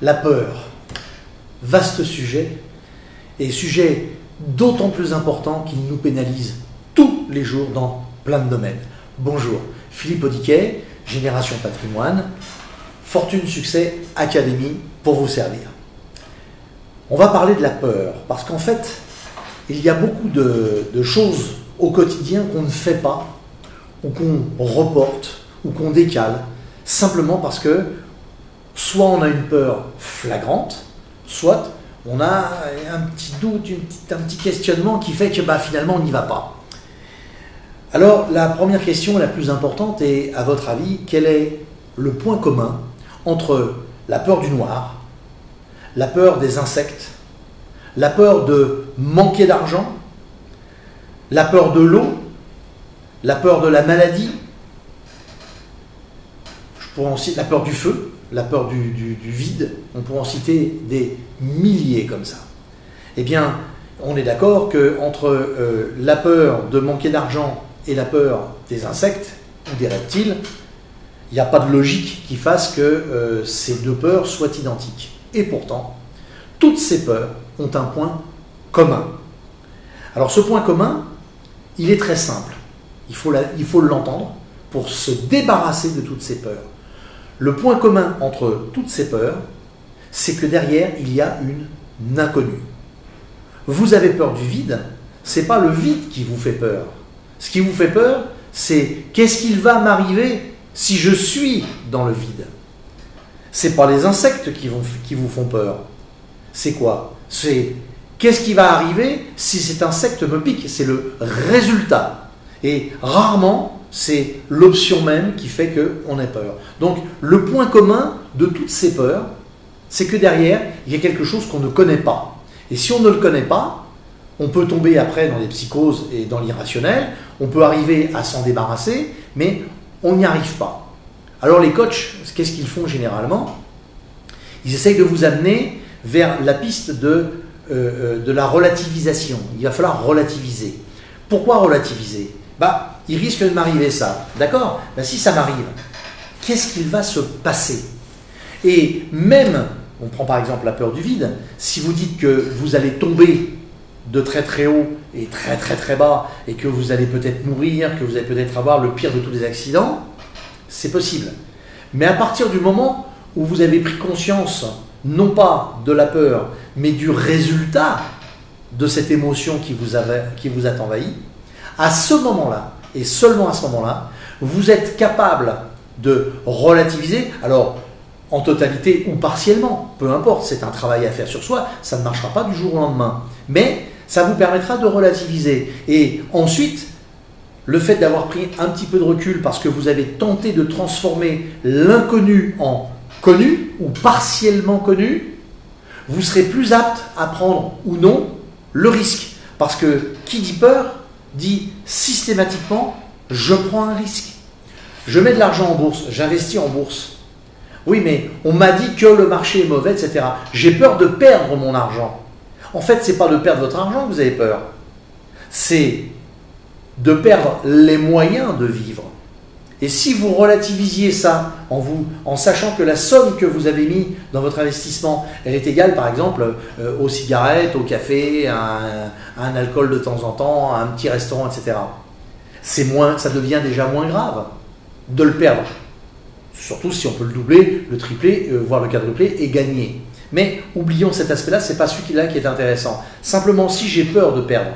La peur, vaste sujet, et sujet d'autant plus important qu'il nous pénalise tous les jours dans plein de domaines. Bonjour, Philippe Audiquet, Génération Patrimoine, Fortune Succès Académie pour vous servir. On va parler de la peur, parce qu'en fait, il y a beaucoup de choses au quotidien qu'on ne fait pas, ou qu'on reporte, ou qu'on décale, simplement parce que soit on a une peur flagrante, soit on a un petit doute, un petit questionnement qui fait que finalement on n'y va pas. Alors la première question la plus importante est, à votre avis, quel est le point commun entre la peur du noir, la peur des insectes, la peur de manquer d'argent, la peur de l'eau, la peur de la maladie, je pourrais en citer la peur du feu, la peur du vide, on pourrait en citer des milliers comme ça. Eh bien, on est d'accord qu'entre la peur de manquer d'argent et la peur des insectes ou des reptiles, il n'y a pas de logique qui fasse que ces deux peurs soient identiques. Et pourtant, toutes ces peurs ont un point commun. Alors ce point commun, il est très simple. Il faut l'entendre pour se débarrasser de toutes ces peurs. Le point commun entre toutes ces peurs, c'est que derrière, il y a une inconnue. Vous avez peur du vide, ce n'est pas le vide qui vous fait peur. Ce qui vous fait peur, c'est qu'est-ce qu'il va m'arriver si je suis dans le vide. Ce n'est pas les insectes qui vous font peur. C'est quoi? C'est qu'est-ce qui va arriver si cet insecte me pique? C'est le résultat. Et rarement, c'est l'option même qui fait qu'on ait peur. Donc, le point commun de toutes ces peurs, c'est que derrière, il y a quelque chose qu'on ne connaît pas. Et si on ne le connaît pas, on peut tomber après dans des psychoses et dans l'irrationnel, on peut arriver à s'en débarrasser, mais on n'y arrive pas. Alors les coachs, qu'est-ce qu'ils font généralement? Ils essayent de vous amener vers la piste de la relativisation. Il va falloir relativiser. Pourquoi relativiser? Il risque de m'arriver ça. D'accord? Si ça m'arrive, qu'est-ce qu'il va se passer? Et même, on prend par exemple la peur du vide, si vous dites que vous allez tomber de très très haut et très très très bas et que vous allez peut-être mourir, que vous allez peut-être avoir le pire de tous les accidents, c'est possible. Mais à partir du moment où vous avez pris conscience, non pas de la peur, mais du résultat de cette émotion qui vous a envahi, à ce moment-là, et seulement à ce moment-là, vous êtes capable de relativiser, alors en totalité ou partiellement, peu importe, c'est un travail à faire sur soi, ça ne marchera pas du jour au lendemain, mais ça vous permettra de relativiser. Et ensuite, le fait d'avoir pris un petit peu de recul parce que vous avez tenté de transformer l'inconnu en connu ou partiellement connu, vous serez plus apte à prendre ou non le risque. Parce que qui dit peur dit systématiquement « je prends un risque ». Je mets de l'argent en bourse, j'investis en bourse. Oui, mais on m'a dit que le marché est mauvais, etc. J'ai peur de perdre mon argent. En fait, ce n'est pas de perdre votre argent que vous avez peur. C'est de perdre les moyens de vivre. Et si vous relativiez ça en sachant que la somme que vous avez mis dans votre investissement, elle est égale par exemple aux cigarettes, au café, à un alcool de temps en temps, à un petit restaurant, etc. Ça devient déjà moins grave de le perdre. Surtout si on peut le doubler, le tripler, voire le quadrupler et gagner. Mais oublions cet aspect-là, ce n'est pas celui-là qui est intéressant. Simplement, si j'ai peur de perdre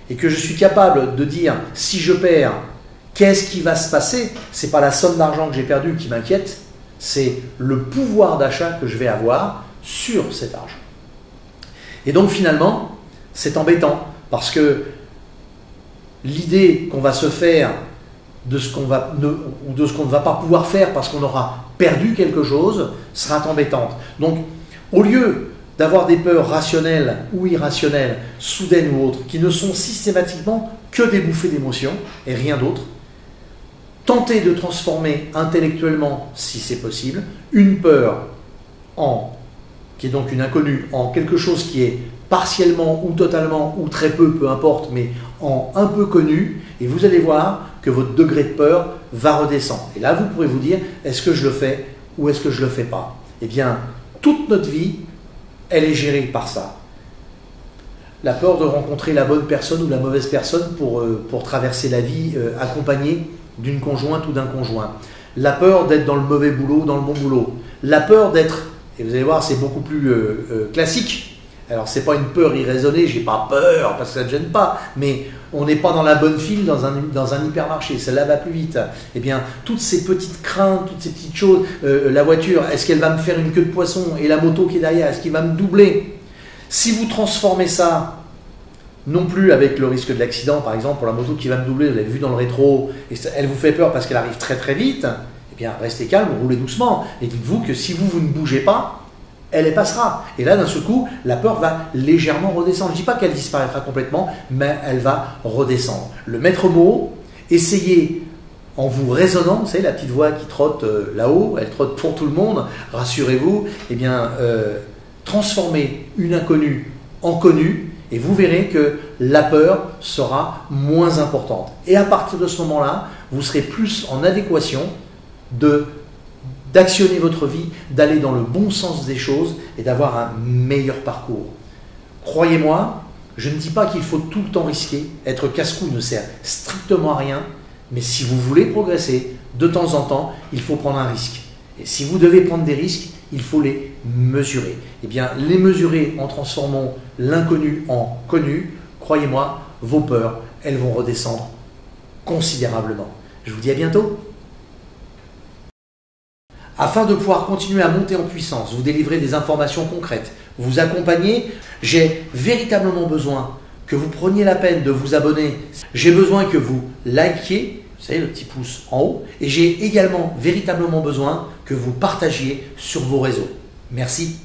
et que je suis capable de dire si je perds, qu'est-ce qui va se passer? Ce n'est pas la somme d'argent que j'ai perdue qui m'inquiète, c'est le pouvoir d'achat que je vais avoir sur cet argent. Et donc finalement, c'est embêtant parce que l'idée qu'on va se faire de ce qu'on ne va pas pouvoir faire parce qu'on aura perdu quelque chose sera embêtante. Donc, au lieu d'avoir des peurs rationnelles ou irrationnelles, soudaines ou autres, qui ne sont systématiquement que des bouffées d'émotions et rien d'autre, tentez de transformer intellectuellement, si c'est possible, une peur qui est donc une inconnue, en quelque chose qui est partiellement ou totalement ou très peu importe, mais en un peu connu, et vous allez voir que votre degré de peur va redescendre. Et là, vous pourrez vous dire, est-ce que je le fais ou est-ce que je ne le fais pas? Eh bien, toute notre vie, elle est gérée par ça. La peur de rencontrer la bonne personne ou la mauvaise personne pour traverser la vie accompagnée d'une conjointe ou d'un conjoint. La peur d'être dans le mauvais boulot, dans le bon boulot. La peur d'être, et vous allez voir, c'est beaucoup plus classique. Alors, c'est pas une peur irraisonnée, j'ai pas peur parce que ça ne gêne pas, mais on n'est pas dans la bonne file dans un hypermarché, celle-là va plus vite. Eh bien, toutes ces petites craintes, toutes ces petites choses, la voiture, est-ce qu'elle va me faire une queue de poisson? Et la moto qui est derrière, est-ce qu'il va me doubler? Si vous transformez ça, non plus avec le risque de l'accident, par exemple, pour la moto qui va me doubler, vous l'avez vu dans le rétro, et elle vous fait peur parce qu'elle arrive très très vite, eh bien, restez calme, roulez doucement, et dites-vous que si vous ne bougez pas, elle passera. Et là, d'un seul coup, la peur va légèrement redescendre. Je ne dis pas qu'elle disparaîtra complètement, mais elle va redescendre. Le maître mot, essayez en vous raisonnant, vous savez, la petite voix qui trotte là-haut, elle trotte pour tout le monde, rassurez-vous, eh bien, transformez une inconnue en connue, et vous verrez que la peur sera moins importante. Et à partir de ce moment-là, vous serez plus en adéquation d'actionner votre vie, d'aller dans le bon sens des choses et d'avoir un meilleur parcours. Croyez-moi, je ne dis pas qu'il faut tout le temps risquer, être casse-cou ne sert strictement à rien, mais si vous voulez progresser, de temps en temps, il faut prendre un risque. Et si vous devez prendre des risques, il faut les mesurer. Eh bien, les mesurer en transformant l'inconnu en connu, croyez-moi, vos peurs, elles vont redescendre considérablement. Je vous dis à bientôt. Afin de pouvoir continuer à monter en puissance, vous délivrer des informations concrètes, vous accompagner, j'ai véritablement besoin que vous preniez la peine de vous abonner. J'ai besoin que vous likiez, vous savez, le petit pouce en haut, et j'ai également véritablement besoin que vous partagiez sur vos réseaux. Merci.